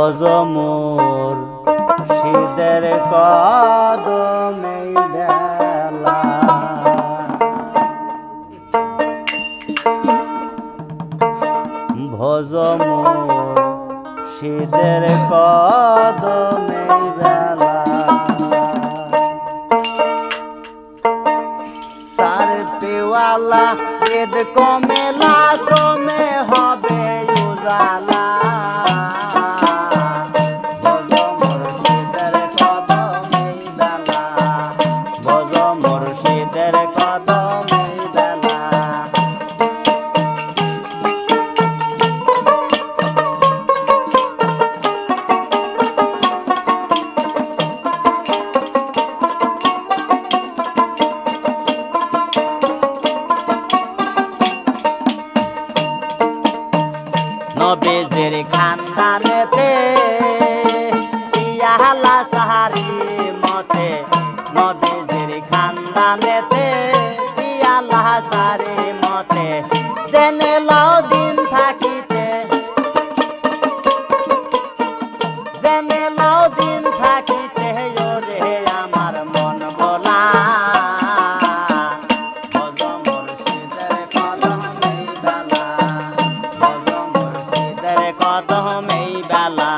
মোর শীতের কদমে বেলা ভজ মোর শীতের কদমে বেলা সার পেওয়ালা বেদ কমেলা কমে হবে উজালা নবীজির খানদানেতে ইয়ালা সাহারি মতে নবীজির খানদানেতে ইয়ালা সাহারি মতে জেনে লাও দিন থাকিতে জেনে লাও দিন থাকিতে ওরে আমার মন বলা কদমেই বেলা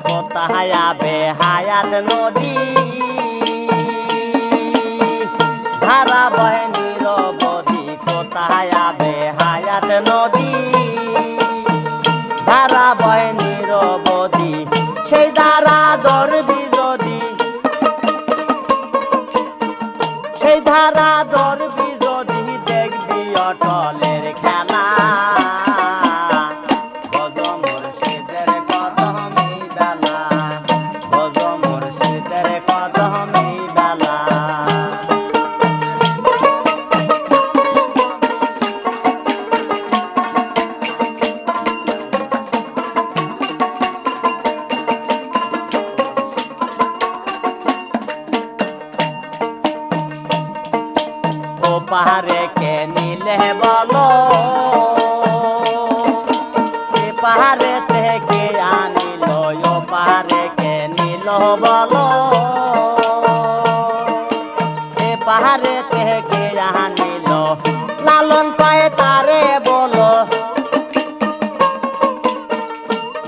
কোথায় আবে হায়াত নদী ধারা বহে নিরবধি কোথায় আবে হায়াত নদী ধারা বহে নিরবধি সেই ধারা ধরবি যদি সেই ধারা ধরবি যদি দেখবি অটলের খেলা ভজ মুর্শিদের কদমেই বেলা ভজ মুর্শিদের কদমেই বেলা পাহাড়ে কে নিলে বলো এ পাহাড়ে থেকে আনিল ও পাহাড়ে কে নিল বলো এ পাহাড়ে থেকে আনিল লালন পায়ে তারে বলো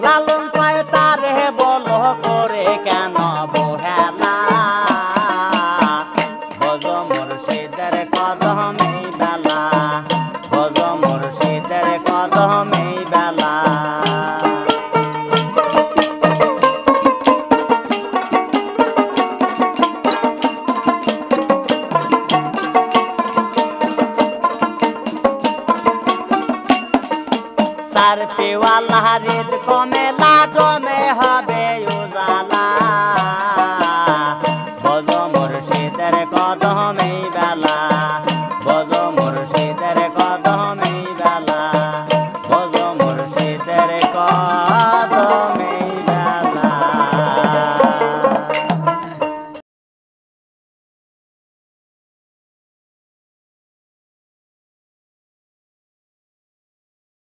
লালন পায়ে তারে বলো করে কেন বহেলা ভজ মুর্শিদের কদমেই বেলা ভজ মুর্শিদের কদমেই বেলা সার পেওয়ালা হৃদ কমে লাগমে হবে উজালা